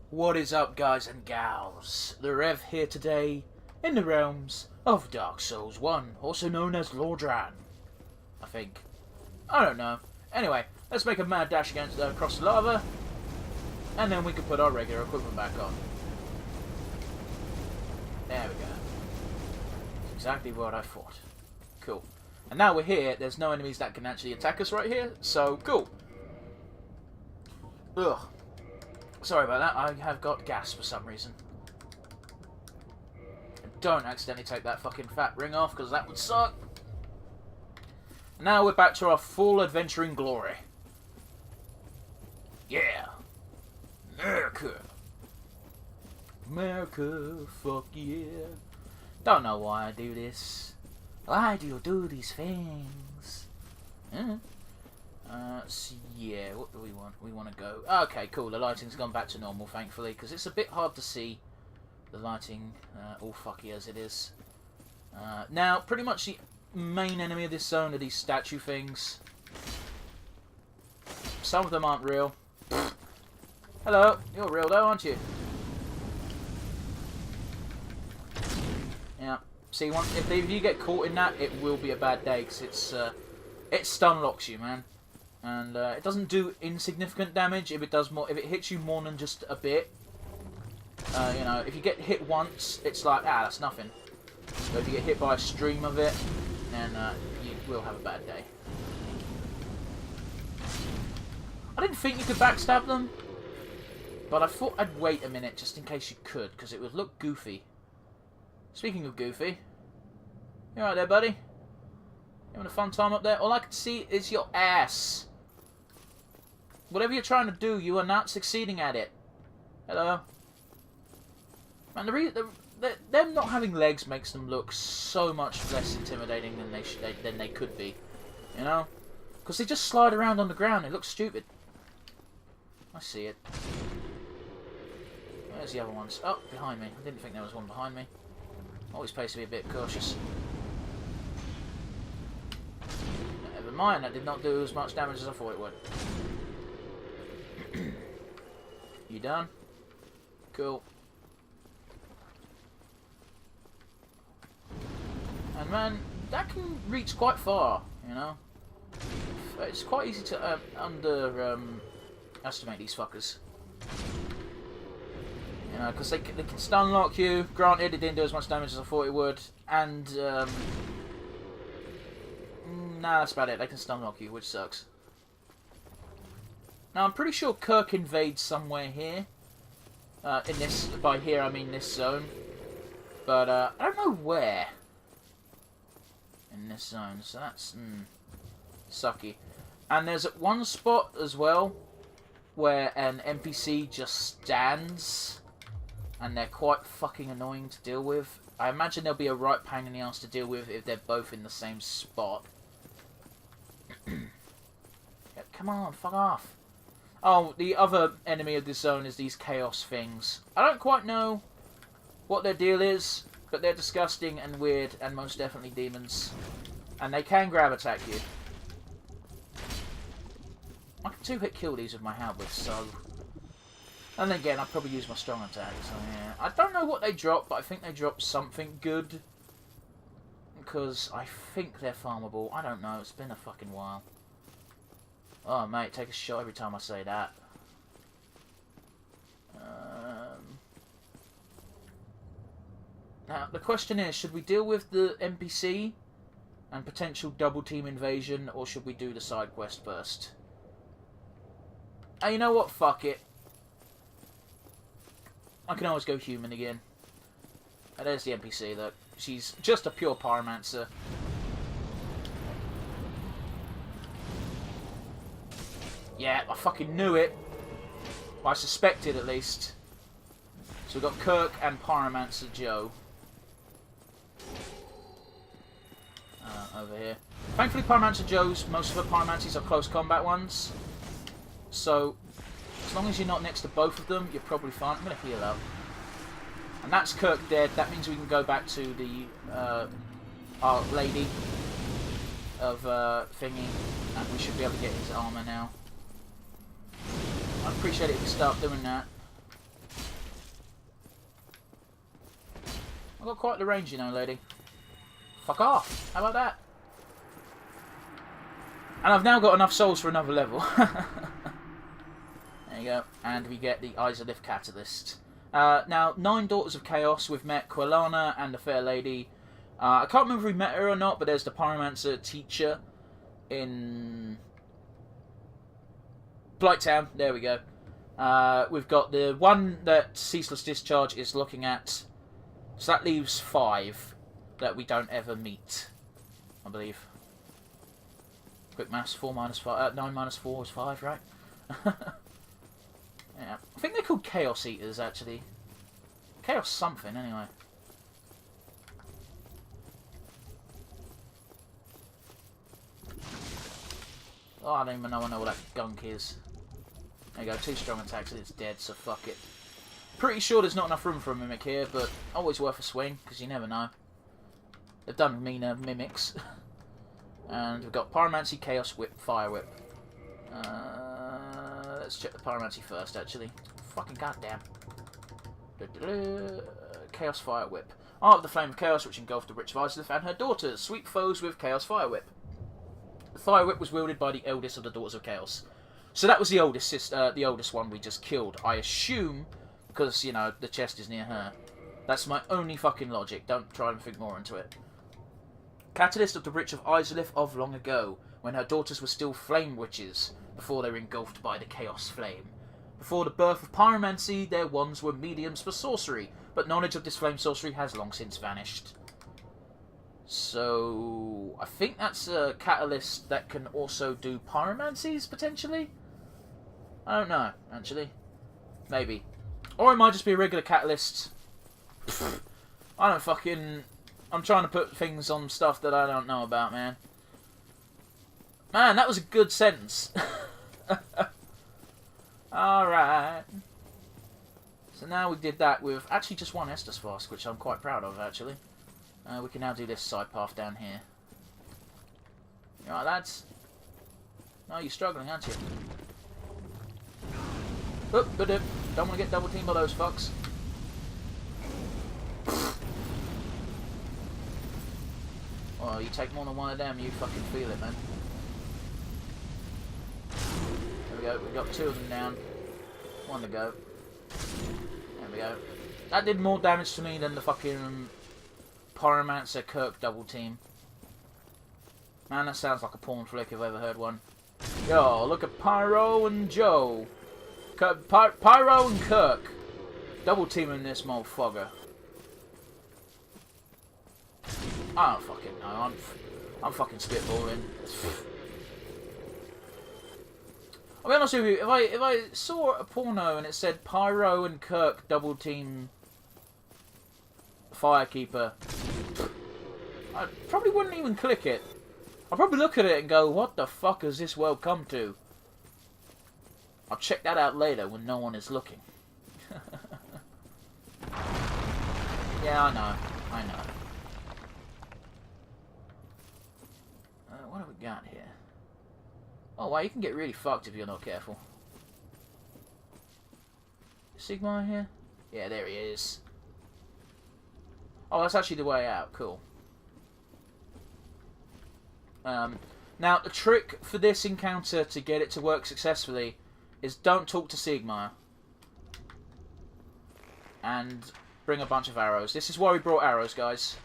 What is up, guys and gals? TheRev here today in the realms of Dark Souls 1, also known as Lordran. I think. I don't know. Anyway, let's make a mad dash across the lava, and then we can put our regular equipment back on. There we go. That's exactly what I thought. Cool. And now we're here, there's no enemies that can actually attack us right here, so cool. Ugh. Sorry about that, I have got gas for some reason. Don't accidentally take that fucking fat ring off, because that would suck. Now we're back to our full adventuring glory. Yeah. America. America, fuck yeah. Don't know why I do this. Why do you do these things? So yeah, what do we want? We want to go... Okay, cool, the lighting's gone back to normal, thankfully, because it's a bit hard to see the lighting, all fucky as it is. Now, pretty much the main enemy of this zone are these statue things. Some of them aren't real. Hello, you're real though, aren't you? Yeah. See, if you get caught in that, it will be a bad day, because it stun locks you, man. And it doesn't do insignificant damage. If it hits you more than just a bit, you know, if you get hit once, it's like, that's nothing. But if you get hit by a stream of it, then you will have a bad day. I didn't think you could backstab them, but I thought I'd wait a minute just in case you could, because it would look goofy. Speaking of goofy, you alright there, buddy? You having a fun time up there? All I can see is your ass. Whatever you're trying to do, you are not succeeding at it. Hello? Man, them not having legs makes them look so much less intimidating than they could be. You know? Because they just slide around on the ground. It looks stupid. I see it. Where's the other ones? Oh, behind me. I didn't think there was one behind me. Always pays to be a bit cautious. Never mind, that did not do as much damage as I thought it would. You done? Cool. And man, that can reach quite far, you know? It's quite easy to underestimate these fuckers. You know, because they can stun lock you. Granted, it didn't do as much damage as I thought it would. And, nah, that's about it. They can stun lock you, which sucks. Now, I'm pretty sure Kirk invades somewhere here. In this, by here I mean this zone. But, I don't know where. In this zone, so that's, sucky. And there's one spot as well, where an NPC just stands. And they're quite fucking annoying to deal with. I imagine they'll be a right pain in the ass to deal with if they're both in the same spot. Yeah, come on, fuck off. Oh, the other enemy of this zone is these chaos things. I don't quite know what their deal is, but they're disgusting and weird and most definitely demons. And they can grab attack you. I can two-hit kill these with my halberd, so... And then again, I'll probably use my strong attack, so yeah. I don't know what they drop, but I think they drop something good. Because I think they're farmable. I don't know, it's been a fucking while. Oh, mate, take a shot every time I say that. Now, the question is, should we deal with the NPC and potential double team invasion, or should we do the side quest first? You know what? Fuck it. I can always go human again. And there's the NPC, look. She's just a pure pyromancer. Yeah, I fucking knew it. Well, I suspected, at least. So we've got Kirk and Pyromancer Joe. Over here. Thankfully, Pyromancer Joe's, most of her pyromancies are close combat ones. So, as long as you're not next to both of them, you're probably fine. I'm going to heal up. And that's Kirk dead. That means we can go back to the Our Lady. of thingy, and we should be able to get his armor now. I'd appreciate it if you start doing that. I've got quite the range, you know, lady. Fuck off! How about that? And I've now got enough souls for another level. There you go. And we get the Izalith Catalyst. Now, 9 Daughters of Chaos. We've met Quilana and the Fair Lady. I can't remember if we met her or not, but there's the Pyromancer teacher in Blighttown. There we go. We've got the one that Ceaseless Discharge is looking at. So that leaves 5 that we don't ever meet, I believe. Quick maths, 4 minus 5, 9 minus 4 is 5, right? Yeah, I think they're called Chaos Eaters, actually. Chaos something, anyway. Oh, I don't even know what that gunk is. There you go, 2 strong attacks and it's dead, so fuck it. Pretty sure there's not enough room for a mimic here, but always worth a swing, because you never know. They've done meaner mimics. And we've got Pyromancy, Chaos Whip, Fire Whip. Let's check the Pyromancy first, actually. Fucking goddamn. Chaos Fire Whip. Art of the Flame of Chaos, which engulfed the Witch of Izalith and her daughters. Sweep foes with Chaos Fire Whip. The Fire Whip was wielded by the eldest of the Daughters of Chaos. So that was the oldest one we just killed. I assume, because, you know, the chest is near her. That's my only fucking logic. Don't try and think more into it. Catalyst of the Witch of Izalith of long ago, when her daughters were still flame witches, before they were engulfed by the Chaos Flame. Before the birth of Pyromancy, their wands were mediums for sorcery, but knowledge of this flame sorcery has long since vanished. So, I think that's a catalyst that can also do pyromancies, potentially? I don't know, actually. Maybe. Or it might just be a regular catalyst. I don't fucking... I'm trying to put things on stuff that I don't know about, man. Man, that was a good sentence. Alright. So now we did that with actually just 1 Estus Flask, which I'm quite proud of, actually. We can now do this side path down here. You alright, lads? No, you're struggling, aren't you? Oop, don't want to get double teamed by those fucks. Oh, you take more than 1 of them, you fucking feel it, man. There we go, we've got 2 of them down. 1 to go. There we go. That did more damage to me than the fucking Pyromancer Kirk double team. Man, that sounds like a porn flick if I've ever heard one. Yo, look at Pyro and Joe. Pyro and Kirk. Double teaming this motherfucker. I don't fucking know. I'm fucking spitballing. I'll be honest with you. If I saw a porno and it said Pyro and Kirk double team Firekeeper, I probably wouldn't even click it. I'd probably look at it and go, "What the fuck has this world come to?" I'll check that out later when no one is looking. Yeah, I know. What have we got here? Oh, wow, you can get really fucked if you're not careful. Sigmar here? Yeah, there he is. Oh, that's actually the way out. Cool. Now, the trick for this encounter to get it to work successfully is don't talk to Sigmar. And bring a bunch of arrows. This is why we brought arrows, guys.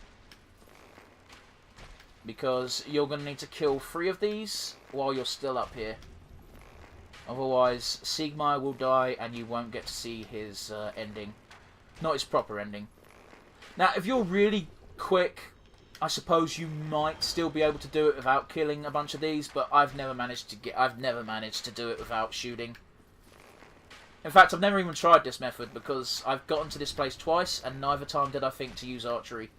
Because you're going to need to kill 3 of these while you're still up here. Otherwise, Sigmar will die and you won't get to see his ending. Not his proper ending. Now, if you're really quick, I suppose you might still be able to do it without killing a bunch of these, but I've never managed to do it without shooting. In fact, I've never even tried this method because I've gotten to this place twice and neither time did I think to use archery.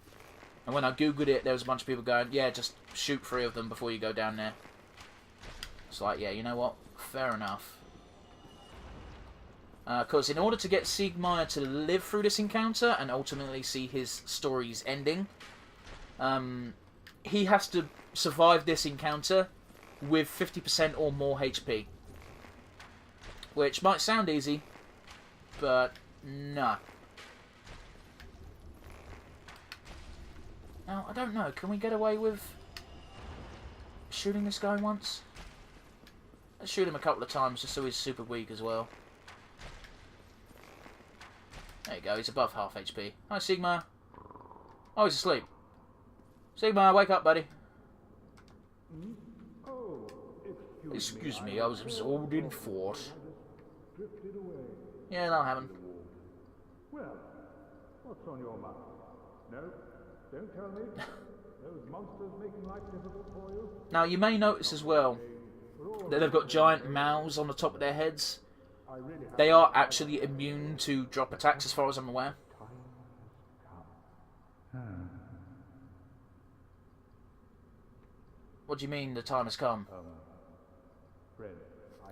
And when I googled it, there was a bunch of people going, "Yeah, just shoot 3 of them before you go down there." It's like, yeah, you know what? Fair enough. Because in order to get Sigmar to live through this encounter and ultimately see his story's ending, he has to survive this encounter with 50% or more HP. Which might sound easy, but nah. Now, I don't know, can we get away with shooting this guy once? Let's shoot him a couple of times just so he's super weak as well. There you go, he's above half HP. Hi, Sigma. Oh, he's asleep. Sigma, wake up, buddy. Excuse me, I was absorbed in force. Yeah, that'll happen. Well, what's on your mind? No, don't tell me. Those monsters making life difficult for you. Now, you may notice as well that they've got giant mouths on the top of their heads. They are actually immune to drop attacks, as far as I'm aware. What do you mean the time has come?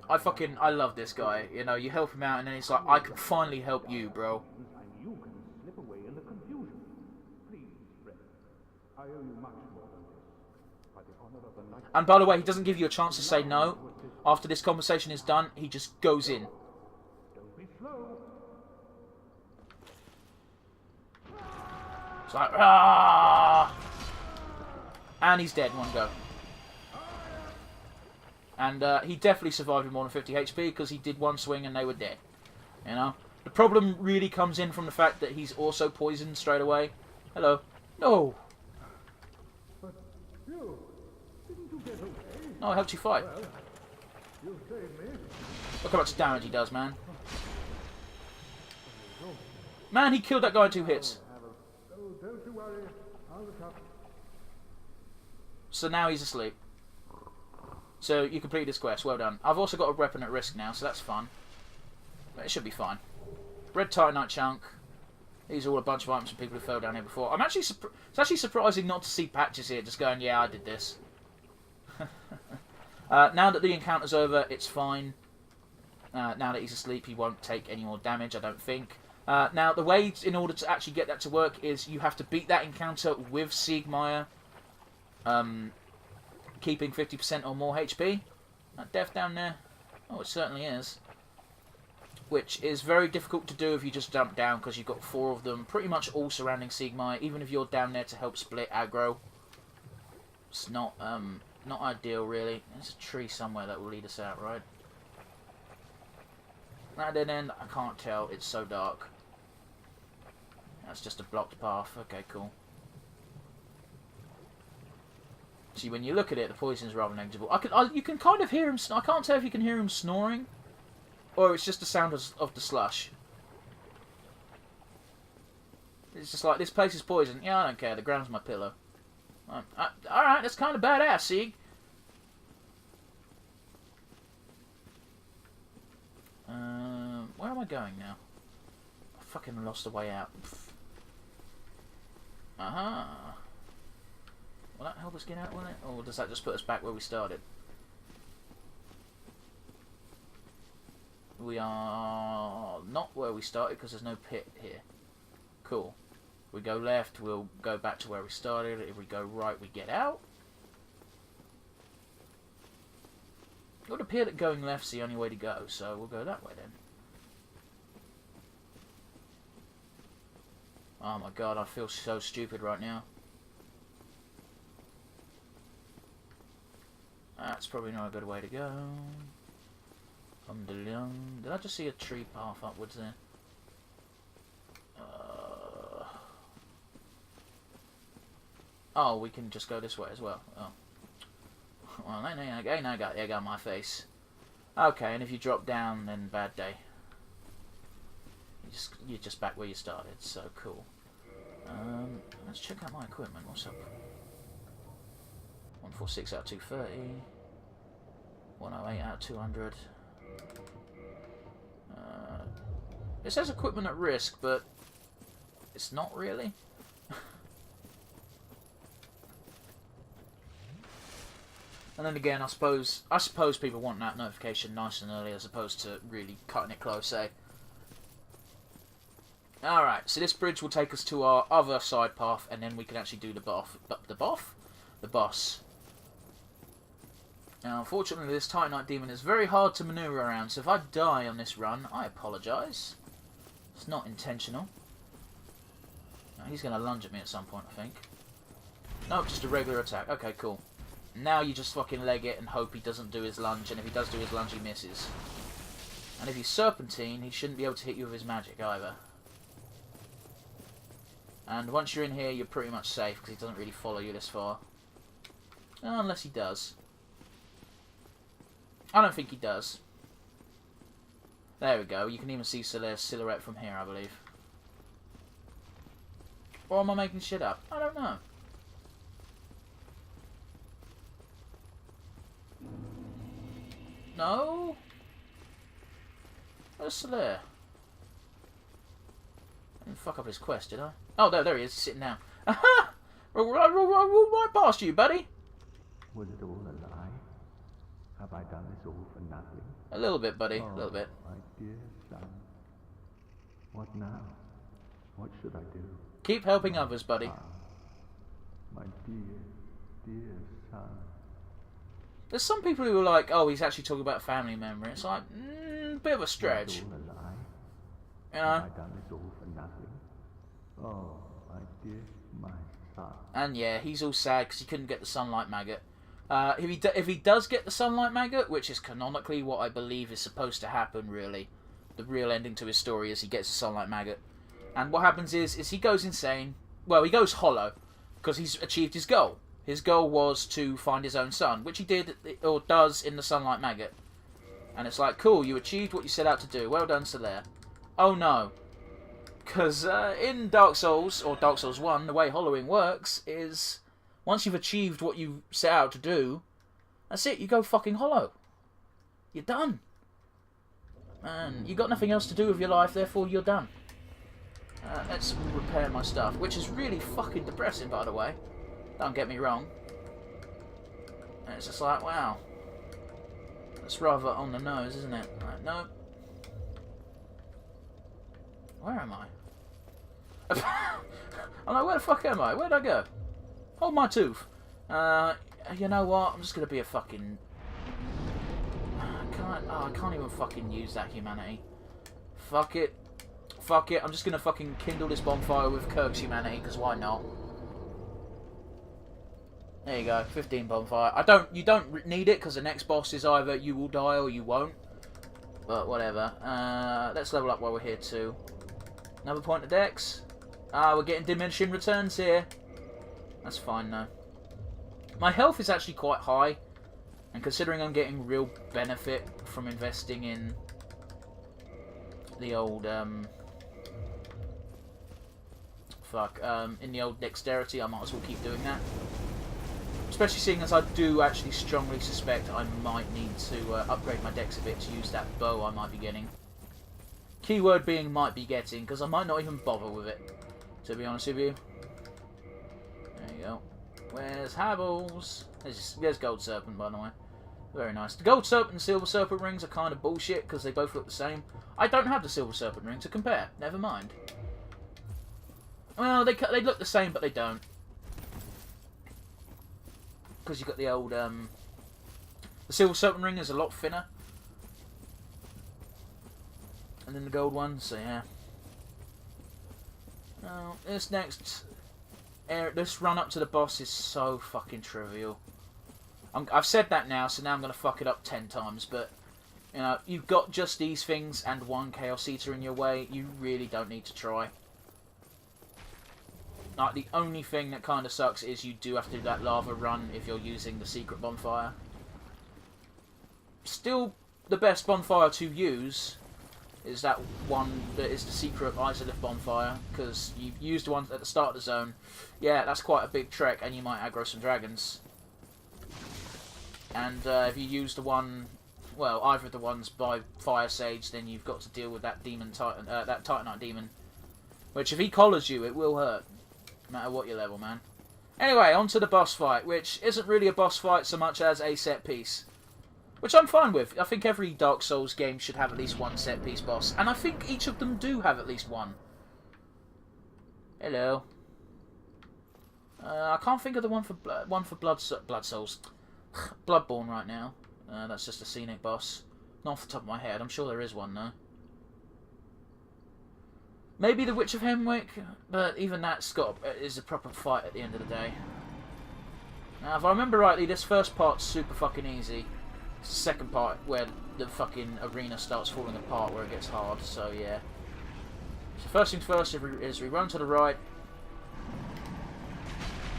I love this guy. You know, you help him out and then it's like, I can finally help you, bro. You can slip away in the confusion. Please, Fred. I owe you much more than this. By the honor of the night. And by the way, he doesn't give you a chance to say no. After this conversation is done, he just goes in. Don't be slow. It's like, ah! And he's dead in one go. And he definitely survived with more than 50 HP because he did one swing and they were dead. You know? The problem really comes in from the fact that he's also poisoned straight away. Hello. No! But you, didn't you get away? No, I helped you fight. Well, you saved me. Look how much damage he does, man. Man, he killed that guy in 2 hits. Oh, don't you worry. I'll look up. So now he's asleep. So you completed this quest, well done. I've also got a weapon at risk now, so that's fun. But it should be fine. Red Titanite chunk. These are all a bunch of items from people who fell down here before. I'm actually it's actually surprising not to see Patches here, just going, yeah, I did this. Now that the encounter's over, it's fine. Now that he's asleep, he won't take any more damage, I don't think. Now, the way in order to actually get that to work is you have to beat that encounter with Siegmeyer. Keeping 50% or more HP. That death down there? Oh, it certainly is. Which is very difficult to do if you just jump down, because you've got 4 of them, pretty much all surrounding Siegmeyer, even if you're down there to help split aggro. It's not ideal, really. There's a tree somewhere that will lead us out, right? That dead end, I can't tell. It's so dark. That's just a blocked path. Okay, cool. See, when you look at it, the poison is rather negligible. You can kind of hear him. I can't tell if you can hear him snoring, or it's just the sound of the slush. It's just like, this place is poison. Yeah, I don't care. The ground's my pillow. Alright, that's kind of badass, Sieg. Where am I going now? I fucking lost the way out. Aha. Will that help us get out, will it? Or does that just put us back where we started? We are not where we started because there's no pit here. Cool. If we go left, we'll go back to where we started. If we go right, we get out. It would appear that going left's the only way to go, so we'll go that way then. Oh my god, I feel so stupid right now. That's probably not a good way to go. Did I just see a tree path upwards there? Oh, we can just go this way as well. Oh. Well, there got my face. Okay, and if you drop down, then bad day. You're just back where you started, so cool. Let's check out my equipment. What's up? 146 out of 230. 108 out of 200. It says equipment at risk, but it's not really. And then again, I suppose people want that notification nice and early as opposed to really cutting it close, eh? Alright, so this bridge will take us to our other side path, and then we can actually do the boss. Now, unfortunately, this Titanite demon is very hard to maneuver around, so if I die on this run, I apologise. It's not intentional. Now, he's going to lunge at me at some point, I think. Nope, just a regular attack. Okay, cool. Now you just fucking leg it and hope he doesn't do his lunge, and if he does do his lunge, he misses. And if he's Serpentine, he shouldn't be able to hit you with his magic either. And once you're in here, you're pretty much safe, because he doesn't really follow you this far. Unless he does. I don't think he does. There we go. You can even see Solaire's silhouette from here, I believe. Or am I making shit up? I don't know. No? Where's Solaire? I didn't fuck up his quest, did I? Oh, there he is. He's sitting down. Aha! Roll right past you, buddy. Was it all a lie? Have I done this all for nothing? A little bit, buddy. A little bit. My dear son. What now? What should I do? Keep helping others, buddy. My dear, dear son. There's some people who are like, oh, he's actually talking about a family member. It's like, bit of a stretch. Was it all a lie? You know? Have I done this all for nothing? Oh, my dear, my son. And yeah, he's all sad because he couldn't get the sunlight maggot. If he does get the sunlight maggot, which is canonically what I believe is supposed to happen, really, the real ending to his story is he gets the sunlight maggot, and what happens is he goes insane. Well, he goes hollow because he's achieved his goal. His goal was to find his own son, which he did or does in the sunlight maggot. And it's like, cool, you achieved what you set out to do. Well done, Solaire. Oh no. Because in Dark Souls, or Dark Souls 1, the way hollowing works is once you've achieved what you set out to do, that's it, you go fucking hollow. You're done. And you got nothing else to do with your life, therefore you're done. Let's repair my stuff, which is really fucking depressing, by the way. Don't get me wrong. And it's just like, wow. That's rather on the nose, isn't it? Like, no. Where am I? I'm like, where the fuck am I? Where'd I go? Hold my tooth. You know what? I'm just gonna be a fucking... I can't even fucking use that humanity. Fuck it. Fuck it. I'm just gonna fucking kindle this bonfire with Kirk's humanity, because why not? There you go, 15 bonfire. You don't need it because the next boss is either you will die or you won't. But whatever. Let's level up while we're here too. Another point of dex. We're getting diminishing returns here. That's fine though. My health is actually quite high, and considering I'm getting real benefit from investing in the old in the old dexterity, I might as well keep doing that. Especially seeing as I do actually strongly suspect I might need to upgrade my dex a bit to use that bow I might be getting. Keyword being might be getting, because I might not even bother with it, to be honest with you. There you go. Where's Habbles? There's Gold Serpent, by the way. Very nice. The Gold Serpent and Silver Serpent rings are kind of bullshit, because they both look the same. I don't have the Silver Serpent ring to compare. Never mind. Well, they look the same, but they don't. Because you've got the old, the Silver Serpent ring is a lot thinner than the gold one, so yeah. Now, this run up to the boss is so fucking trivial. I've said that now, so now I'm going to fuck it up 10 times, but, you know, you've got just these things and one Chaos Eater in your way, you really don't need to try. Like, the only thing that kind of sucks is you do have to do that lava run if you're using the secret bonfire. Still, the best bonfire to use is that one that is the secret Izalith bonfire, because you used one at the start of the zone. Yeah, that's quite a big trek, and you might aggro some dragons. And if you use the one, well, either of the ones by Fire Sage, then you've got to deal with that demon Titan, that Titanite demon. Which, if he collars you, it will hurt. No matter what your level, man. Anyway, on to the boss fight, which isn't really a boss fight so much as a set piece. Which I'm fine with. I think every Dark Souls game should have at least one set piece boss. And I think each of them do have at least one. Hello. I can't think of the one for Blood Souls. Bloodborne right now. That's just a scenic boss. Not off the top of my head. I'm sure there is one though. Maybe the Witch of Hemwick, but even that's is a proper fight at the end of the day. Now, if I remember rightly, this first part's super fucking easy. It's the second part where the fucking arena starts falling apart, where it gets hard. So yeah. So first things first is we run to the right.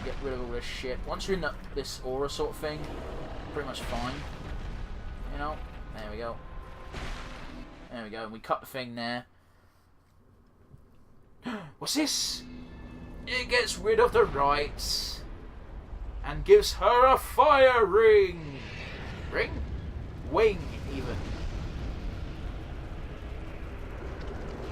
Get rid of all this shit. Once you're in this aura sort of thing, pretty much fine. You know? There we go. There we go. And we cut the thing there. What's this? It gets rid of the rights and gives her a fire ring. Ring? Wing, even.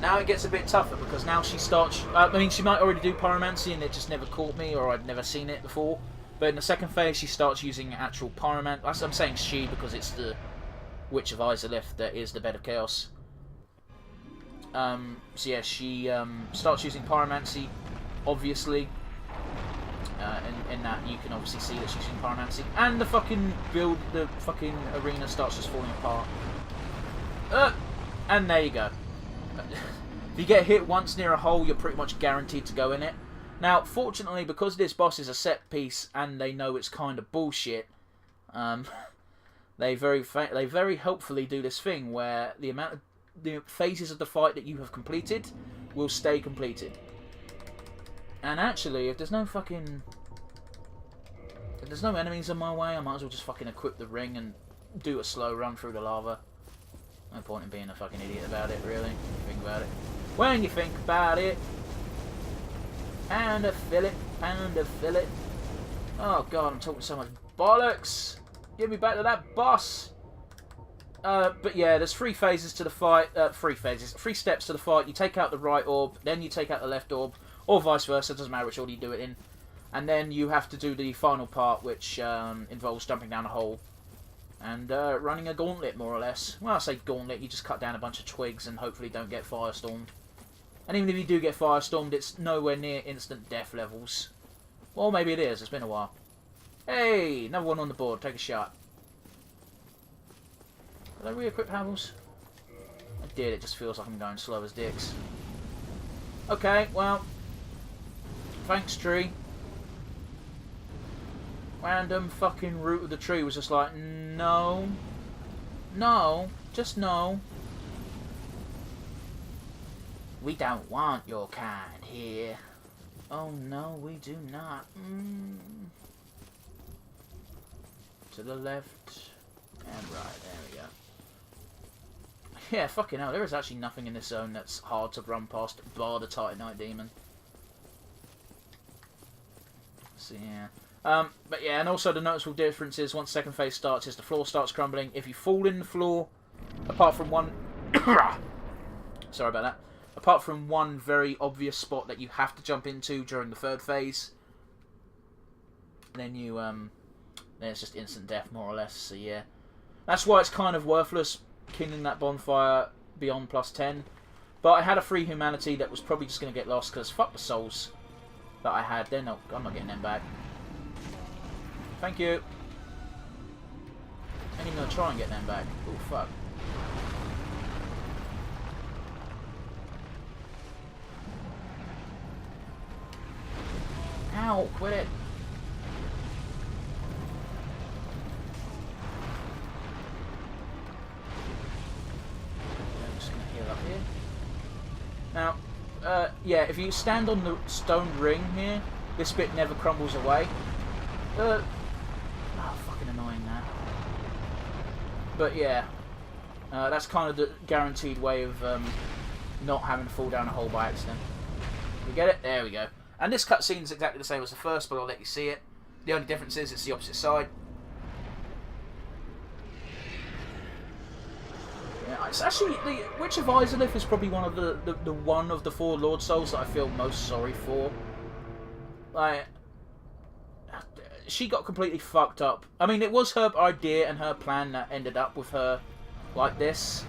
Now it gets a bit tougher because now she starts... I mean, she might already do pyromancy and it just never caught me, or I'd never seen it before. But in the second phase, she starts using actual pyromancy. I'm saying she because it's the Witch of Izalith that is the Bed of Chaos. So yeah, she starts using pyromancy, obviously. In that you can obviously see that she's using pyromancy. And the fucking arena starts just falling apart. And there you go. If you get hit once near a hole, you're pretty much guaranteed to go in it. Now, fortunately, because this boss is a set piece and they know it's kind of bullshit, they very helpfully do this thing where the phases of the fight that you have completed will stay completed. And actually, if there's no enemies in my way, I might as well just fucking equip the ring and do a slow run through the lava. No point in being a fucking idiot about it, really. Think about it. When you think about it. And a fillet. And a fillet. Oh god, I'm talking so much bollocks. Give me back to that boss. But yeah, there's 3 phases to the fight. 3 steps to the fight. You take out the right orb, then you take out the left orb, or vice versa. It doesn't matter which order you do it in. And then you have to do the final part, which involves jumping down a hole. And running a gauntlet, more or less. Well, I say gauntlet, you just cut down a bunch of twigs and hopefully don't get firestormed. And even if you do get firestormed, it's nowhere near instant death levels. Well, maybe it is. It's been a while. Hey, another one on the board. Take a shot. Did I re-equip Havels? I did. It just feels like I'm going slow as dicks. Okay, well. Thanks, tree. Random fucking root of the tree was just like, no. No. Just no. We don't want your kind here. Oh no, we do not. To the left and right. There we go. Yeah, fucking hell. There is actually nothing in this zone that's hard to run past, bar the Titanite Demon. So yeah. But yeah, and also the noticeable difference is once second phase starts is the floor starts crumbling. If you fall in the floor, apart from one... Sorry about that. Apart from one very obvious spot that you have to jump into during the third phase, then you, then it's just instant death, more or less, so yeah. That's why it's kind of worthless killing that bonfire beyond +10. But I had a free humanity that was probably just going to get lost, because fuck the souls that I had. I'm not getting them back. Thank you. I'm even going to try and get them back. Oh, fuck. Ow, quit it. I'm just going to heal up here. Now, yeah, if you stand on the stone ring here, this bit never crumbles away. Oh, fucking annoying that. But yeah, that's kind of the guaranteed way of not having to fall down a hole by accident. You get it? There we go. And this cutscene is exactly the same as the first, but I'll let you see it. The only difference is it's the opposite side. Yeah, it's actually the Witch of Izalith is probably one of the 4 Lord Souls that I feel most sorry for. Like, she got completely fucked up. I mean, it was her idea and her plan that ended up with her like this,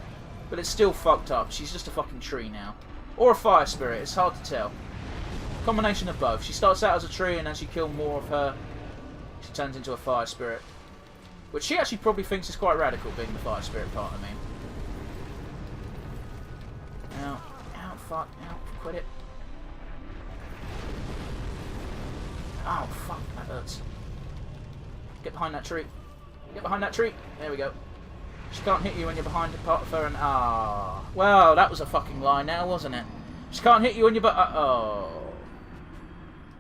but it's still fucked up. She's just a fucking tree now, or a fire spirit. It's hard to tell. Combination of both. She starts out as a tree, and as you kill more of her, she turns into a fire spirit. Which she actually probably thinks is quite radical, being the fire spirit part of me. Ow. Ow, fuck. Ow, quit it. Oh, fuck, that hurts. Get behind that tree. Get behind that tree. There we go. She can't hit you when you're behind part of her and... Ah. Well, that was a fucking lie now, wasn't it? She can't hit you when you're... oh.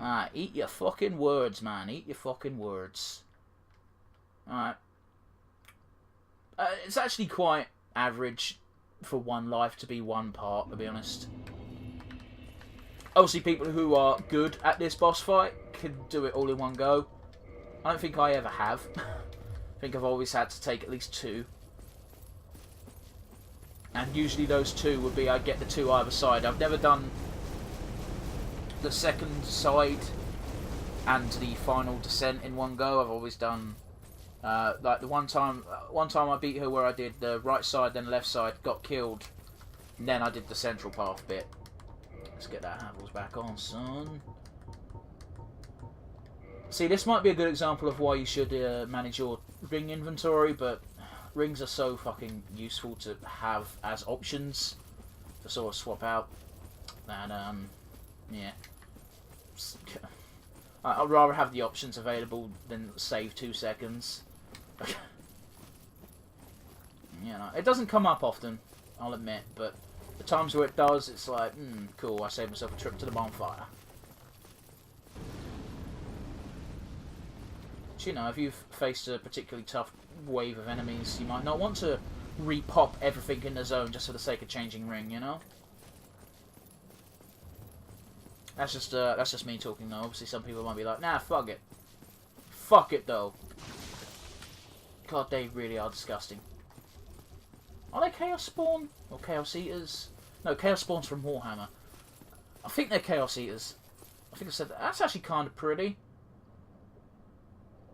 Alright, eat your fucking words, man. Eat your fucking words. Alright. It's actually quite average for one life to be one part, to be honest. Obviously, people who are good at this boss fight can do it all in one go. I don't think I ever have. I think I've always had to take at least 2. And usually those 2 would be I get the 2 either side. I've never done the second side and the final descent in one go. I've always done like the one time I beat her where I did the right side then left side, got killed, and then I did the central path bit. Let's get that handles back on, son. See, this might be a good example of why you should manage your ring inventory, but rings are so fucking useful to have as options to sort of swap out. And, yeah. I'd rather have the options available than save 2 seconds. You know, it doesn't come up often, I'll admit, but the times where it does, it's like, cool, I saved myself a trip to the bonfire. You know, if you've faced a particularly tough wave of enemies, you might not want to re-pop everything in the zone just for the sake of changing ring, you know? That's just me talking though. Obviously some people might be like, nah, fuck it. Fuck it though. God, they really are disgusting. Are they Chaos Spawn? Or Chaos Eaters? No, Chaos Spawn's from Warhammer. I think they're Chaos Eaters. I think I said that. That's actually kind of pretty.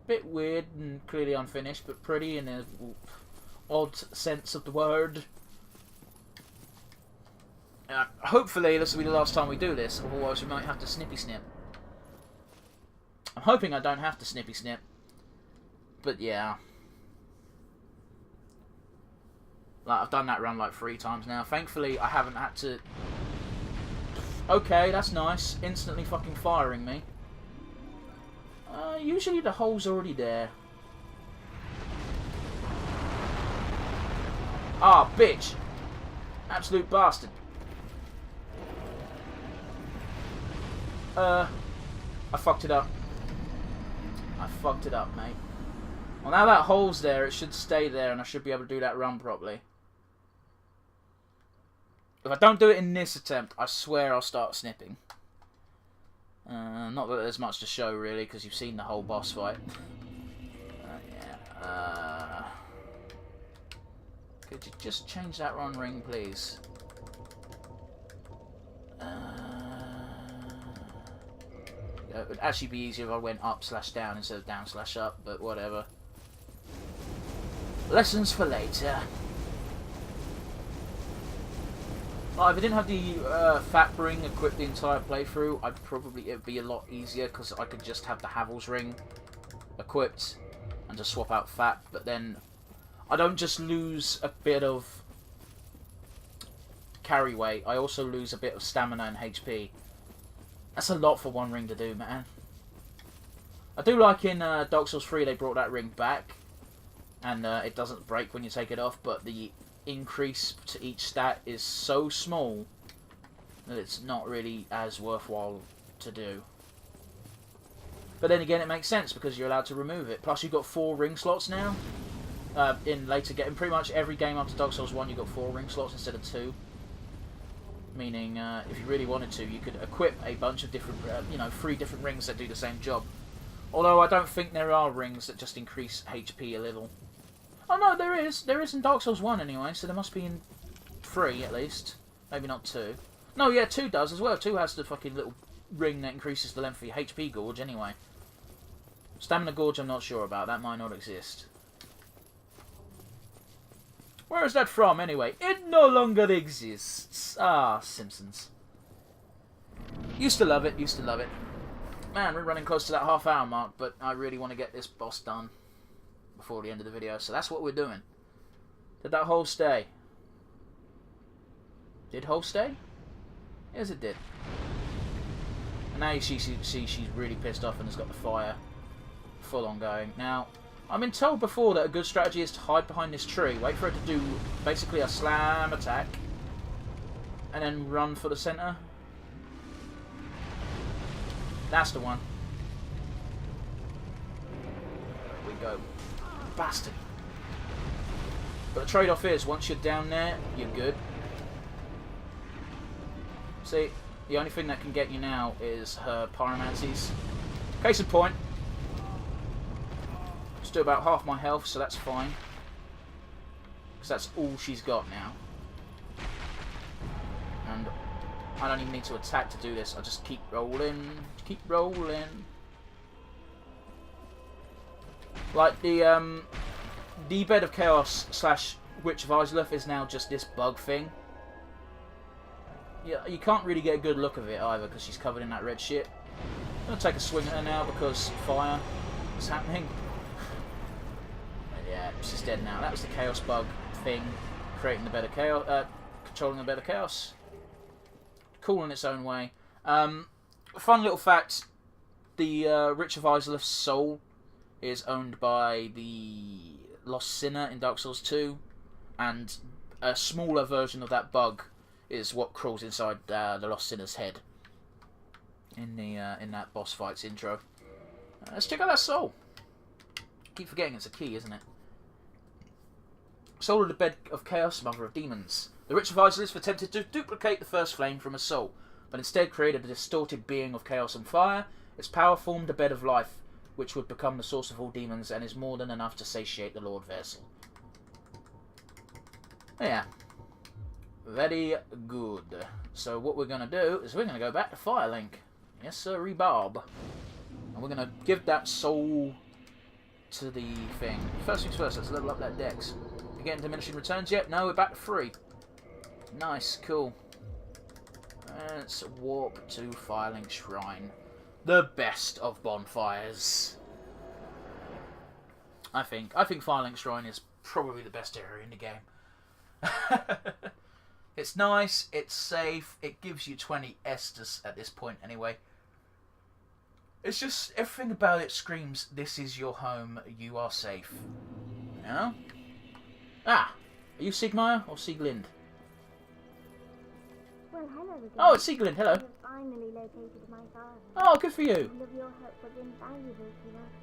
Bit weird and clearly unfinished, but pretty in an odd sense of the word. Hopefully this will be the last time we do this, otherwise we might have to snippy snip. I'm hoping I don't have to snippy snip, but yeah. Like, I've done that run like 3 times now. Thankfully I haven't had to... Okay, that's nice. Instantly fucking firing me. Usually the hole's already there. Ah, bitch! Absolute bastard. I fucked it up. I fucked it up, mate. Well, now that hole's there, it should stay there and I should be able to do that run properly. If I don't do it in this attempt, I swear I'll start snipping. Not that there's much to show, really, because you've seen the whole boss fight. Yeah. Could you just change that run ring, please? It would actually be easier if I went up/down instead of down/up, but whatever. Lessons for later. Like, if I didn't have the Fat ring equipped the entire playthrough, it'd be a lot easier because I could just have the Havel's ring equipped and just swap out Fat. But then I don't just lose a bit of carry weight, I also lose a bit of stamina and HP. That's a lot for one ring to do, man. I do like in Dark Souls 3 they brought that ring back, and it doesn't break when you take it off, but the increase to each stat is so small that it's not really as worthwhile to do. But then again, it makes sense because you're allowed to remove it. Plus, you've got 4 ring slots now. In pretty much every game after Dark Souls 1, you've got 4 ring slots instead of 2. Meaning, if you really wanted to, you could equip a bunch of different, 3 different rings that do the same job. Although I don't think there are rings that just increase HP a little. Oh no, there is. There is in Dark Souls 1 anyway, so there must be in 3 at least. Maybe not 2. No, yeah, 2 does as well. 2 has the fucking little ring that increases the length of your HP gauge anyway. Stamina gauge I'm not sure about. That might not exist. Where is that from anyway? It no longer exists. Ah, Simpsons. Used to love it, used to love it. Man, we're running close to that half-hour mark, but I really want to get this boss done before the end of the video, so that's what we're doing. Did that hole stay? Did hole stay? Yes, it did. And now you see she's really pissed off and has got the fire full on going. Now, I've been told before that a good strategy is to hide behind this tree, wait for it to do basically a slam attack, and then run for the centre. That's the one. There we go. Bastard. But the trade-off is, once you're down there, you're good. See, the only thing that can get you now is her pyromancies. Case in point. Just do about half my health, so that's fine. Because that's all she's got now. And I don't even need to attack to do this. I just keep rolling. Keep rolling. Like the Bed of Chaos / Witch of Izalith is now just this bug thing. Yeah, you can't really get a good look of it either because she's covered in that red shit. I'm gonna take a swing at her now because fire is happening. Yeah, she's dead now. That was the Chaos bug thing, creating the Bed of Chaos, controlling the Bed of Chaos. Cool in its own way. Fun little fact: the Witch of Izalith's soul is owned by the Lost Sinner in Dark Souls 2, and a smaller version of that bug is what crawls inside the Lost Sinner's head in that boss fight's intro. Let's check out that soul. Keep forgetting it's a key, isn't it? Soul of the Bed of Chaos, Mother of Demons. The Witch of Izalith attempted to duplicate the first flame from a soul, but instead created a distorted being of chaos and fire. Its power formed a bed of life, which would become the source of all demons and is more than enough to satiate the Lord Vessel. Yeah. Very good. So what we're going to do is we're going to go back to Firelink. Yes, sir, Rebarb. And we're going to give that soul to the thing. First things first, let's level up that dex. You getting diminishing returns yet? No, we're back to 3. Nice, cool. Let's warp to Firelink Shrine. The best of bonfires. I think Firelink Shrine is probably the best area in the game. It's nice, it's safe, it gives you 20 Estus at this point anyway. It's just, everything about it screams, this is your home, you are safe. You know? Ah! Are you Sigmire or Sieglind? Well, hello again. Oh, it's Sieglind, hello. I've finally located my father. Oh, good for you. All of your help was invaluable to us.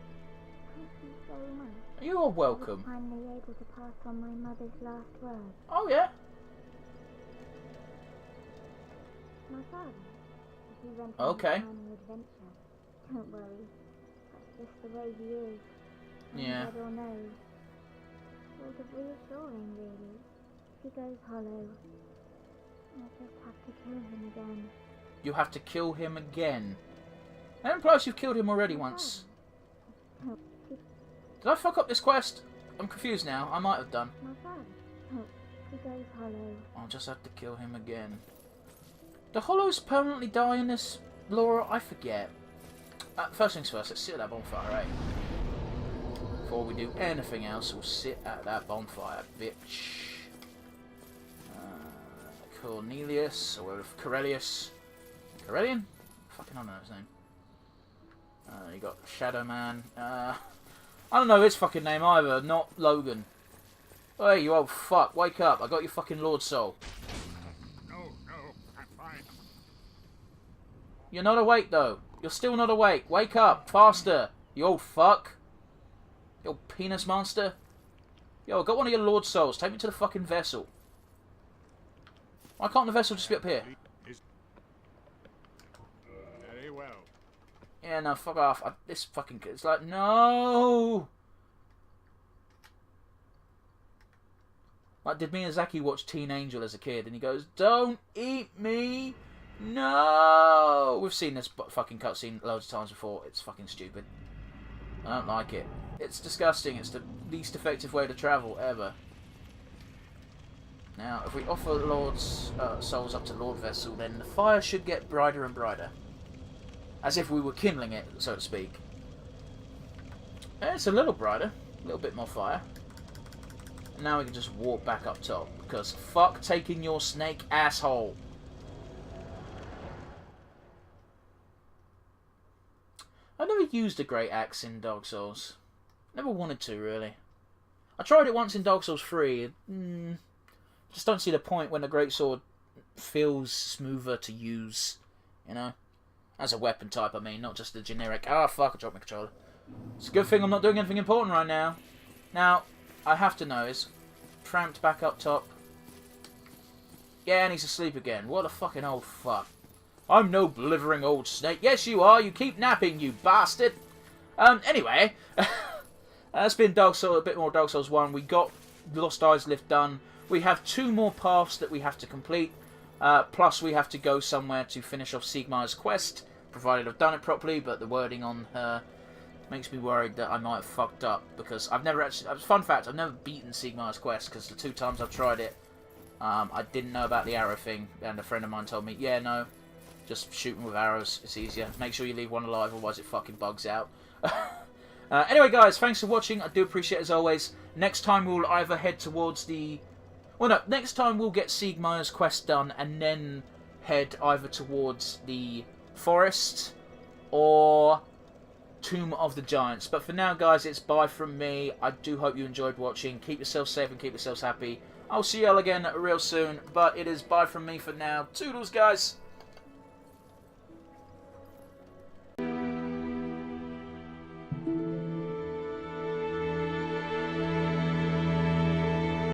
Thank you so much. You are welcome. I was finally able to pass on my mother's last words. Oh, yeah? My father, he went Okay. on an adventure. Don't worry, that's just the way he is. Yeah. Dead or no. Sort of reassuring, really. If he goes hollow, I just have to kill him again. You have to kill him again. That implies you've killed him already once. Oh, Did I fuck up this quest? I'm confused now. I might have done. my father. Oh, he goes hollow. I'll just have to kill him again. Do hollows permanently die in this lore? I forget. First things first, let's sit at that bonfire, right? Before we do anything else, we'll sit at that bonfire, bitch. Cornelius, or Corellius. Corellian? Fucking I don't know his name. You got Shadow Man. I don't know his fucking name either, not Logan. Hey, you old fuck, wake up. I got your fucking Lord Soul. No, I'm fine. You're not awake, though. You're still not awake. Wake up. Faster. You old fuck. You old penis monster. Yo, I got one of your Lord Souls. Take me to the fucking vessel. Why can't the vessel just be up here? Very well. Yeah, no, fuck off. This fucking kid. It's like, no. Like, did Miyazaki watch Teen Angel as a kid? And he goes, don't eat me. No. We've seen this fucking cutscene loads of times before. It's fucking stupid. I don't like it. It's disgusting. It's the least effective way to travel ever. Now, if we offer Lord's souls up to Lord Vessel, then the fire should get brighter and brighter. As if we were kindling it, so to speak. It's a little brighter. A little bit more fire. And now we can just walk back up top. Because fuck taking your snake, asshole. I never used a great axe in Dark Souls. Never wanted to, really. I tried it once in Dark Souls 3. Just don't see the point when the great sword feels smoother to use, you know? As a weapon type, I mean, not just the generic, fuck, I dropped my controller. It's a good thing I'm not doing anything important right now. Now, I have to know is, tramped back up top. Yeah, and he's asleep again. What a fucking old fuck. I'm no blithering old snake. Yes, you are. You keep napping, you bastard. Anyway, that's been Dark Souls, a bit more Dark Souls 1. We got Lost Izalith done. We have 2 more paths that we have to complete. Plus, we have to go somewhere to finish off Sigmar's quest, provided I've done it properly, but the wording on her makes me worried that I might have fucked up, because I've never actually... Fun fact, I've never beaten Sigmar's quest, because the 2 times I've tried it, I didn't know about the arrow thing, and a friend of mine told me, yeah, no, just shoot them with arrows, it's easier. Make sure you leave one alive, otherwise it fucking bugs out. Anyway, guys, thanks for watching. I do appreciate it as always. Next time we'll either head towards the... Well, no, next time we'll get Sigmar's quest done and then head either towards the forest or Tomb of the Giants. But for now, guys, it's bye from me. I do hope you enjoyed watching. Keep yourselves safe and keep yourselves happy. I'll see you all again real soon, but it is bye from me for now. Toodles, guys!